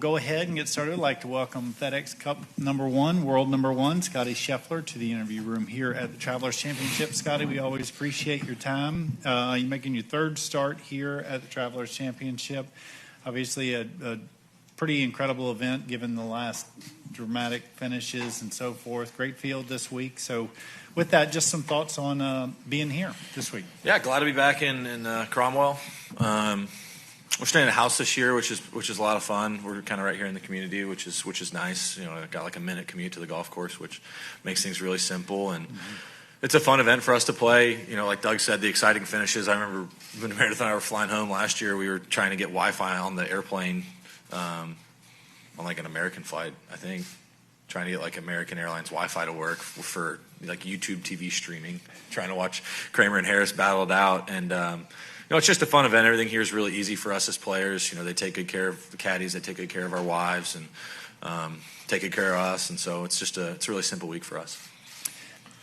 go ahead and get started. I'd like to welcome FedEx Cup #1, world #1, Scottie Scheffler, to the interview room here at the Travelers Championship. Scottie, we always appreciate your time. You're making your third start here at the Travelers Championship. Obviously, a pretty incredible event given the last dramatic finishes and so forth. Great field this week. So with that, just some thoughts on being here this week. Yeah, glad to be back in Cromwell. We're staying in a house this year, which is a lot of fun. We're kind of right here in the community, which is nice. You know, I got like a minute commute to the golf course, which makes things really simple. And it's a fun event for us to play. You know, like Doug said, the exciting finishes. I remember when Meredith and I were flying home last year, we were trying to get Wi-Fi on the airplane on like an American flight, I think. Trying to get like American Airlines Wi-Fi to work for like YouTube TV streaming. Trying to watch Kramer and Harris battle it out. And you know, it's just a fun event. Everything here is really easy for us as players. You know, they take good care of the caddies, they take good care of our wives, and take good care of us. And so it's a really simple week for us.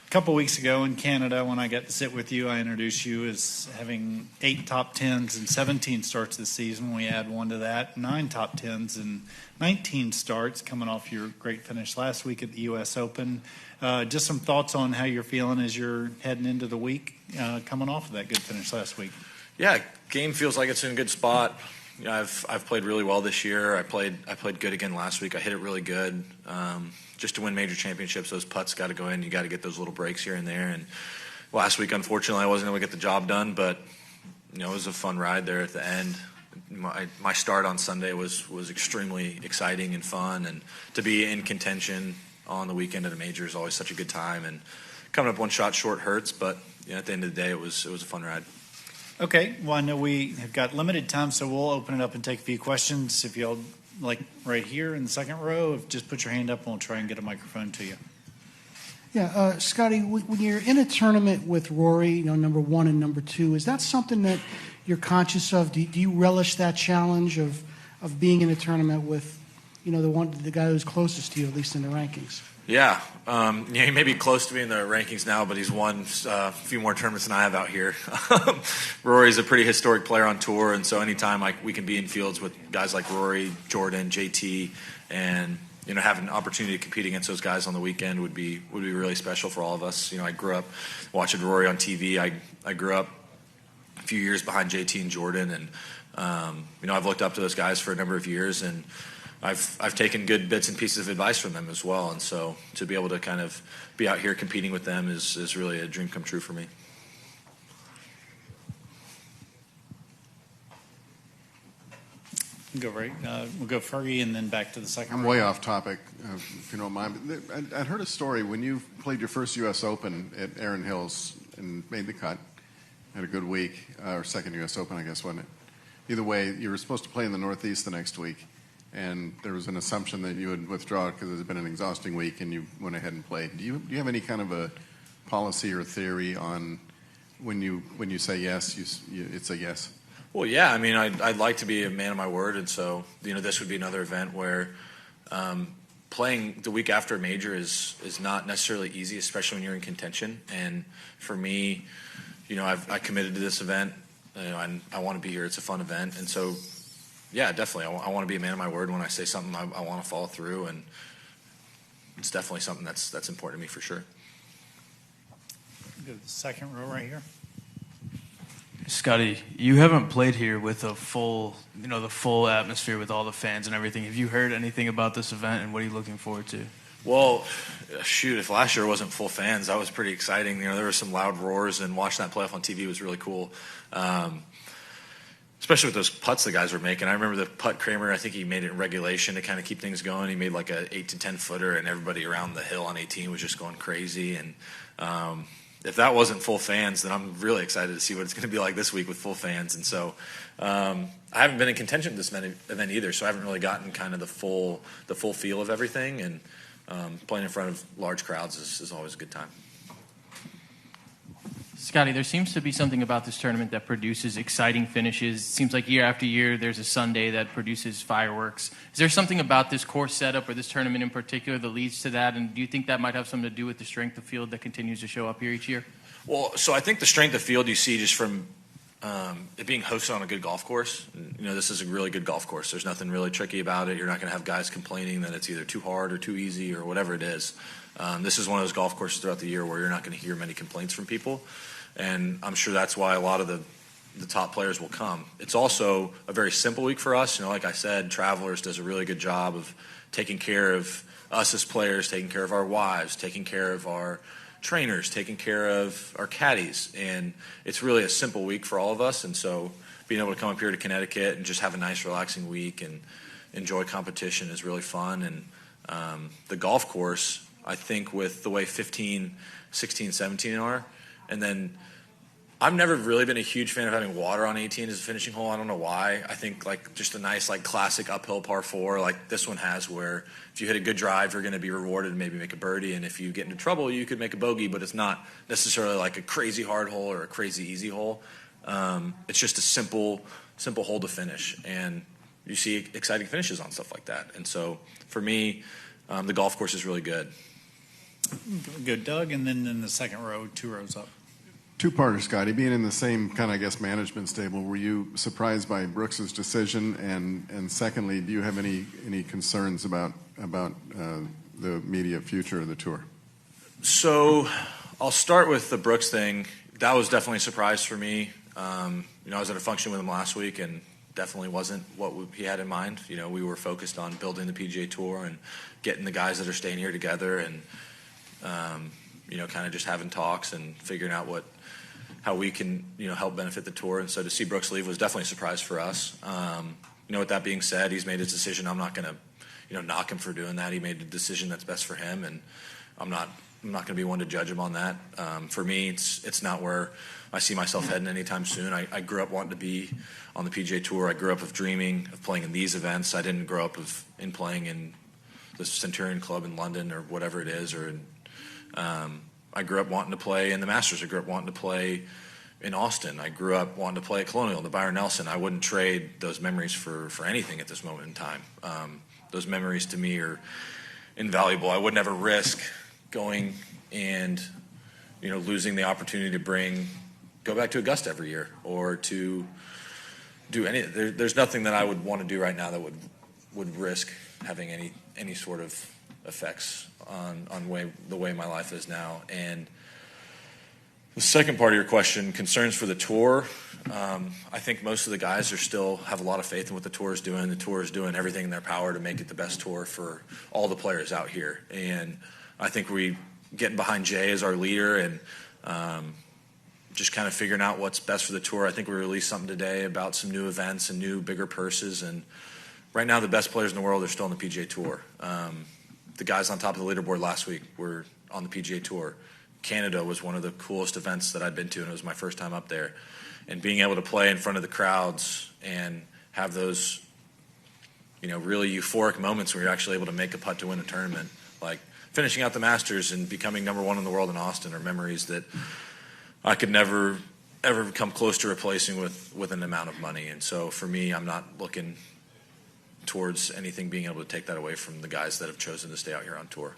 A couple weeks ago in Canada, when I got to sit with you, I introduced you as having 8 top 10s and 17 starts this season. We add one to that, 9 top 10s and 19 starts, coming off your great finish last week at the U.S. Open. Just some thoughts on how you're feeling as you're heading into the week, coming off of that good finish last week. Yeah, game feels like it's in a good spot. You know, I've played really well this year. I played good again last week. I hit it really good. Just to win major championships, those putts got to go in. You got to get those little breaks here and there. And last week, unfortunately, I wasn't able to get the job done. But you know, it was a fun ride there at the end. My start on Sunday was extremely exciting and fun, and to be in contention on the weekend at a major is always such a good time. And coming up one shot short hurts, but you know, at the end of the day, it was a fun ride. Okay, well, I know we have got limited time, so we'll open it up and take a few questions. If y'all like right here in the second row, just put your hand up and we'll try and get a microphone to you. Yeah, Scottie, when you're in a tournament with Rory, you know, #1 and #2, is that something that you're conscious of? Do you relish that challenge of being in a tournament with, you know, the guy who's closest to you, at least in the rankings? Yeah, he may be close to me in the rankings now, but he's won a few more tournaments than I have out here. Rory's a pretty historic player on tour, and so anytime we can be in fields with guys like Rory, Jordan, JT, and you know, having an opportunity to compete against those guys on the weekend would be really special for all of us. You know, I grew up watching Rory on TV. I grew up a few years behind JT and Jordan, and you know, I've looked up to those guys for a number of years, and I've taken good bits and pieces of advice from them as well, and so to be able to kind of be out here competing with them is really a dream come true for me. We'll go Fergie and then back to the second. I'm way off topic, if you don't mind. I'd heard a story when you played your first U.S. Open at Erin Hills and made the cut, had a good week, or second U.S. Open, I guess, wasn't it? Either way, you were supposed to play in the Northeast the next week. And there was an assumption that you would withdraw because it had been an exhausting week, and you went ahead and played. Do you have any kind of a policy or theory on when you say yes, it's a yes? Well, yeah. I mean, I'd like to be a man of my word, and so you know, this would be another event where playing the week after a major is not necessarily easy, especially when you're in contention. And for me, you know, I committed to this event. You know, and I want to be here. It's a fun event, and so. Yeah, definitely. I want to be a man of my word. When I say something, I want to follow through, and it's definitely something that's important to me for sure. Go to the second row right here. Scottie, you haven't played here with the full atmosphere with all the fans and everything. Have you heard anything about this event, and what are you looking forward to? Well, shoot, if last year wasn't full fans, that was pretty exciting. You know, there were some loud roars, and watching that playoff on TV was really cool. Especially with those putts the guys were making. I remember the putt Kramer, I think he made it in regulation to kind of keep things going. He made like a 8 to 10 footer, and everybody around the hill on 18 was just going crazy. And if that wasn't full fans, then I'm really excited to see what it's going to be like this week with full fans. And so I haven't been in contention at this event either, so I haven't really gotten kind of the full feel of everything. And playing in front of large crowds is always a good time. Scottie, there seems to be something about this tournament that produces exciting finishes. It seems like year after year there's a Sunday that produces fireworks. Is there something about this course setup or this tournament in particular that leads to that? And do you think that might have something to do with the strength of field that continues to show up here each year? Well, so I think the strength of field you see just from it being hosted on a good golf course. You know, this is a really good golf course. There's nothing really tricky about it. You're not going to have guys complaining that it's either too hard or too easy or whatever it is. This is one of those golf courses throughout the year where you're not going to hear many complaints from people, and I'm sure that's why a lot of the top players will come. It's also a very simple week for us. You know, like I said, Travelers does a really good job of taking care of us as players, taking care of our wives, taking care of our trainers, taking care of our caddies, and it's really a simple week for all of us. And so being able to come up here to Connecticut and just have a nice relaxing week and enjoy competition is really fun. And the golf course, I think with the way 15, 16, 17 are, and then I've never really been a huge fan of having water on 18 as a finishing hole. I don't know why. I think like just a nice like classic uphill par 4 like this one has, where if you hit a good drive, you're going to be rewarded and maybe make a birdie, and if you get into trouble, you could make a bogey, but it's not necessarily like a crazy hard hole or a crazy easy hole. It's just a simple hole to finish, and you see exciting finishes on stuff like that. And so for me, the golf course is really good. Good, Doug, and then in the second row, 2 rows up. Two-parter, Scottie. Being in the same kind of, I guess, management stable, were you surprised by Brooks's decision? And secondly, do you have any concerns about the immediate future of the tour? So I'll start with the Brooks thing. That was definitely a surprise for me. You know, I was at a function with him last week, and definitely wasn't what he had in mind. You know, we were focused on building the PGA Tour and getting the guys that are staying here together, and you know, kind of just having talks and figuring out how we can, you know, help benefit the tour. And so to see Brooks leave was definitely a surprise for us. You know, with that being said, he's made his decision. I'm not going to, you know, knock him for doing that. He made a decision that's best for him, and I'm not going to be one to judge him on that. For me, it's not where I see myself heading anytime soon. I grew up wanting to be on the PGA Tour. I grew up of dreaming of playing in these events. I didn't grow up in playing in the Centurion Club in London or whatever it is, or I grew up wanting to play in the Masters. I grew up wanting to play in Austin. I grew up wanting to play at Colonial, the Byron Nelson. I wouldn't trade those memories for anything at this moment in time. Those memories to me are invaluable. I would never risk going and, you know, losing the opportunity to go back to Augusta every year, or to do any. There's nothing that I would want to do right now that would risk having any sort of effects on the way my life is now. And the second part of your question, concerns for the tour. I think most of the guys still have a lot of faith in what the tour is doing. The tour is doing everything in their power to make it the best tour for all the players out here. And I think we getting behind Jay as our leader, and just kind of figuring out what's best for the tour. I think we released something today about some new events and new bigger purses. And right now, the best players in the world are still on the PGA Tour. The guys on top of the leaderboard last week were on the PGA Tour. Canada was one of the coolest events that I'd been to, and it was my first time up there. And being able to play in front of the crowds and have those, you know, really euphoric moments where you're actually able to make a putt to win a tournament, like finishing out the Masters and becoming #1 in the world in Austin, are memories that I could never, ever come close to replacing with an amount of money. And so for me, I'm not looking towards anything being able to take that away from the guys that have chosen to stay out here on tour.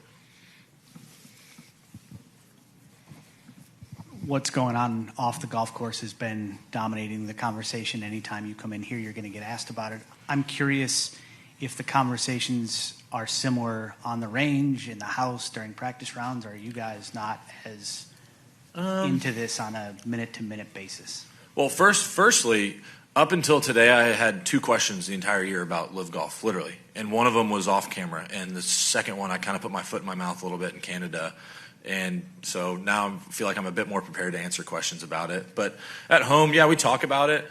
What's going on off the golf course has been dominating the conversation. Anytime you come in here, you're going to get asked about it. I'm curious if the conversations are similar on the range, in the house, during practice rounds, or are you guys not as into this on a minute-to-minute basis? Well, firstly, up until today, I had 2 questions the entire year about Live Golf, literally. And one of them was off camera. And the second one, I kind of put my foot in my mouth a little bit in Canada. And so now I feel like I'm a bit more prepared to answer questions about it. But at home, yeah, we talk about it.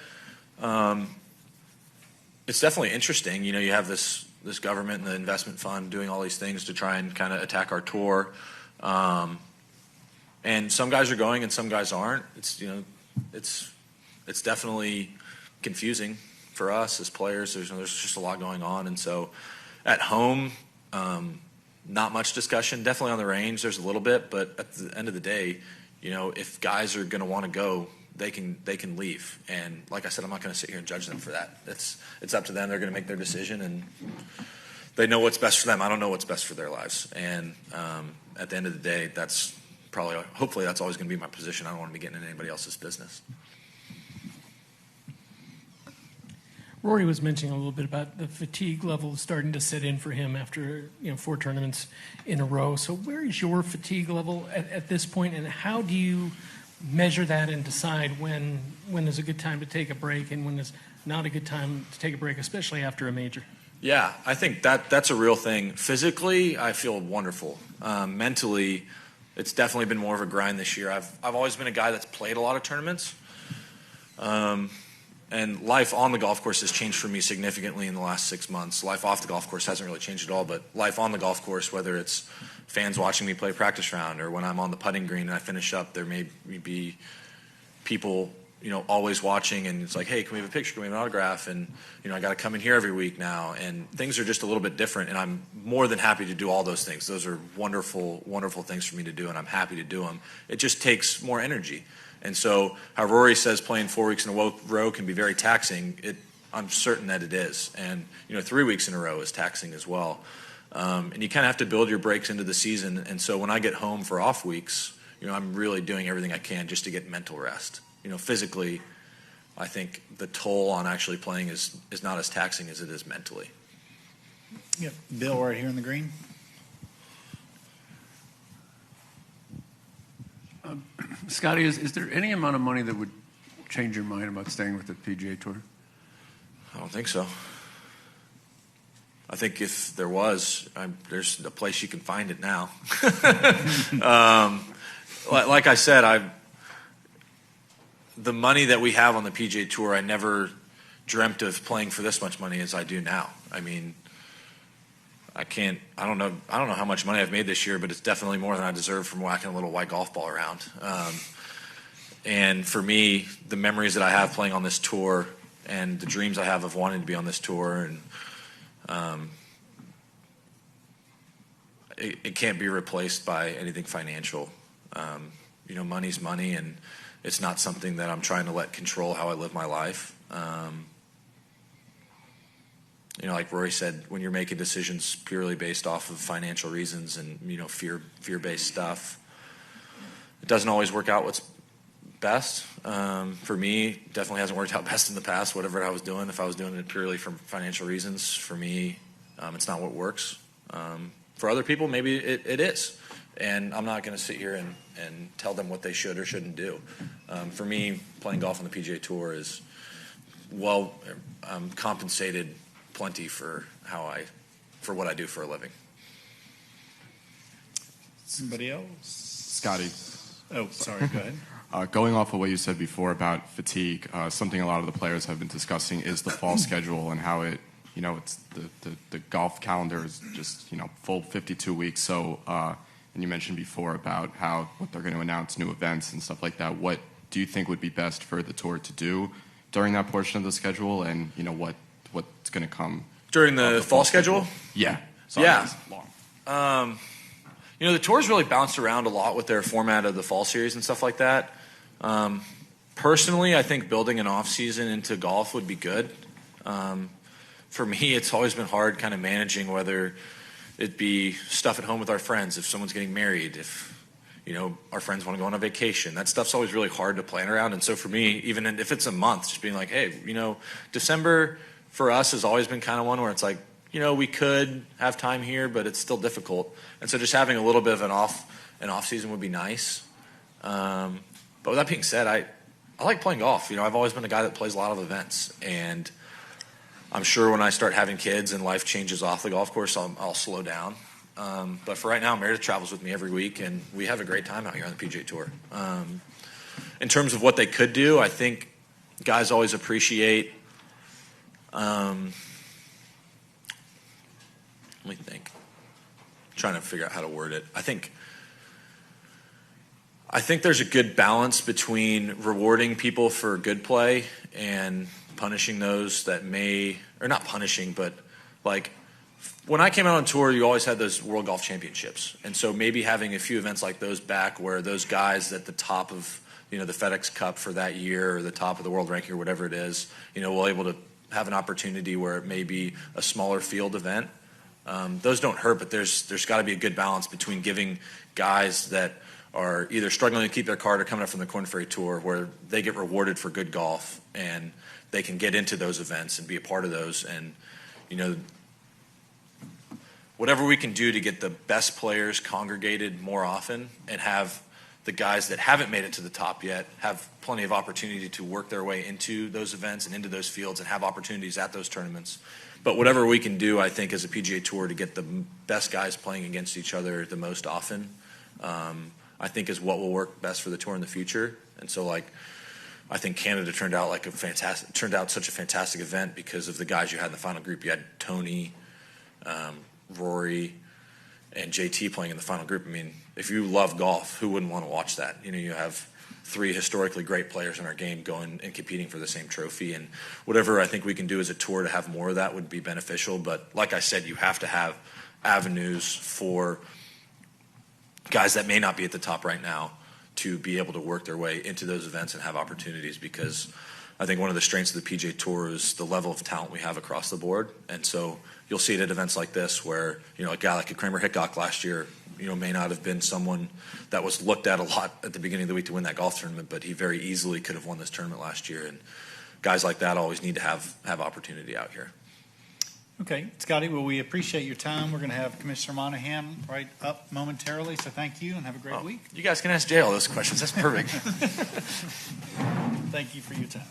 It's definitely interesting. You know, you have this government and the investment fund doing all these things to try and kind of attack our tour. And some guys are going and some guys aren't. It's definitely confusing for us as players. There's just a lot going on. And so at home, not much discussion. Definitely on the range, there's a little bit, but at the end of the day, you know, if guys are going to want to go, they can leave. And like I said, I'm not going to sit here and judge them for that. It's up to them. They're going to make their decision, and they know what's best for them. I don't know what's best for their lives. And at the end of the day, that's hopefully that's always going to be my position. I don't want to be getting in anybody else's business. Rory was mentioning a little bit about the fatigue level starting to set in for him after 4 tournaments in a row. So where is your fatigue level at this point, and how do you measure that and decide when is a good time to take a break and when is not a good time to take a break, especially after a major? Yeah, I think that's a real thing. Physically, I feel wonderful. Mentally, it's definitely been more of a grind this year. I've always been a guy that's played a lot of tournaments. And life on the golf course has changed for me significantly in the last 6 months. Life off the golf course hasn't really changed at all, but life on the golf course, whether it's fans watching me play practice round or when I'm on the putting green and I finish up, there may be people, always watching, and it's like, hey, can we have a picture? Can we have an autograph? And, I got to come in here every week now, and things are just a little bit different, and I'm more than happy to do all those things. Those are wonderful, wonderful things for me to do, and I'm happy to do them. It just takes more energy. And so how Rory says playing 4 weeks in a row can be very taxing, I'm certain that it is. And, 3 weeks in a row is taxing as well. And you kind of have to build your breaks into the season. And so when I get home for off weeks, I'm really doing everything I can just to get mental rest. Physically, I think the toll on actually playing is not as taxing as it is mentally. Yep. Bill, right here in the green. Scottie, is there any amount of money that would change your mind about staying with the PGA Tour? I don't think so. I think if there was, there's a place you can find it now. Like I said, the money that we have on the PGA Tour, I never dreamt of playing for this much money as I do now. I mean, I don't know how much money I've made this year, but it's definitely more than I deserve from whacking a little white golf ball around. And for me, the memories that I have playing on this tour and the dreams I have of wanting to be on this tour, and it can't be replaced by anything financial. Money's money, and it's not something that I'm trying to let control how I live my life. Like Rory said, when you're making decisions purely based off of financial reasons and, fear-based stuff, it doesn't always work out what's best. For me, definitely hasn't worked out best in the past, whatever I was doing. If I was doing it purely for financial reasons, for me, it's not what works. For other people, maybe it is. And I'm not going to sit here and tell them what they should or shouldn't do. For me, playing golf on the PGA Tour is, compensated plenty for what I do for a living. Somebody else? Scottie. Oh, sorry, go ahead. Going off of what you said before about fatigue, something a lot of the players have been discussing is the fall schedule and how it, it's the golf calendar is just, full 52 weeks. So, and you mentioned before about what they're going to announce new events and stuff like that. What do you think would be best for the tour to do during that portion of the schedule, and what's going to come during the fall schedule? Yeah. Sorry, yeah. Long. The tour's really bounced around a lot with their format of the fall series and stuff like that. Personally, I think building an off season into golf would be good. For me, it's always been hard kind of managing whether it be stuff at home with our friends, if someone's getting married, if our friends want to go on a vacation. That stuff's always really hard to plan around. And so for me, even if it's a month, just being like, hey, December for us has always been kind of one where it's like, we could have time here, but it's still difficult. And so just having a little bit of an off season would be nice. But with that being said, I like playing golf. I've always been a guy that plays a lot of events, and I'm sure when I start having kids and life changes off the golf course, I'll slow down. But for right now, Meredith travels with me every week, and we have a great time out here on the PGA Tour. In terms of what they could do, I think guys always appreciate. Let me think. I'm trying to figure out how to word it. I think there's a good balance between rewarding people for good play and punishing those that may, or not punishing, but like when I came out on tour, you always had those World Golf Championships. And so maybe having a few events like those back where those guys at the top of, the FedEx Cup for that year or the top of the world ranking or whatever it is, will able to have an opportunity where it may be a smaller field event. Those don't hurt, but there's got to be a good balance between giving guys that are either struggling to keep their card or coming up from the Korn Ferry Tour where they get rewarded for good golf, and they can get into those events and be a part of those. And, you know, whatever we can do to get the best players congregated more often and have the guys that haven't made it to the top yet have plenty of opportunity to work their way into those events and into those fields and have opportunities at those tournaments. But whatever we can do, I think, as a PGA Tour to get the best guys playing against each other the most often, I think is what will work best for the tour in the future. And so, like, I think Canada turned out such a fantastic event because of the guys you had in the final group. You had Tony, Rory, and JT playing in the final group. I mean, if you love golf, who wouldn't want to watch that? You know, you have 3 historically great players in our game going and competing for the same trophy. And whatever I think we can do as a tour to have more of that would be beneficial. But like I said, you have to have avenues for guys that may not be at the top right now to be able to work their way into those events and have opportunities, because I think one of the strengths of the PGA Tour is the level of talent we have across the board. And so you'll see it at events like this where, you know, a guy like a Kramer Hickok last year, you know, may not have been someone that was looked at a lot at the beginning of the week to win that golf tournament, but he very easily could have won this tournament last year. And guys like that always need to have opportunity out here. Okay, Scottie, well, we appreciate your time. We're going to have Commissioner Monahan right up momentarily, so thank you and have a great week. You guys can ask Jay all those questions. That's perfect. Thank you for your time.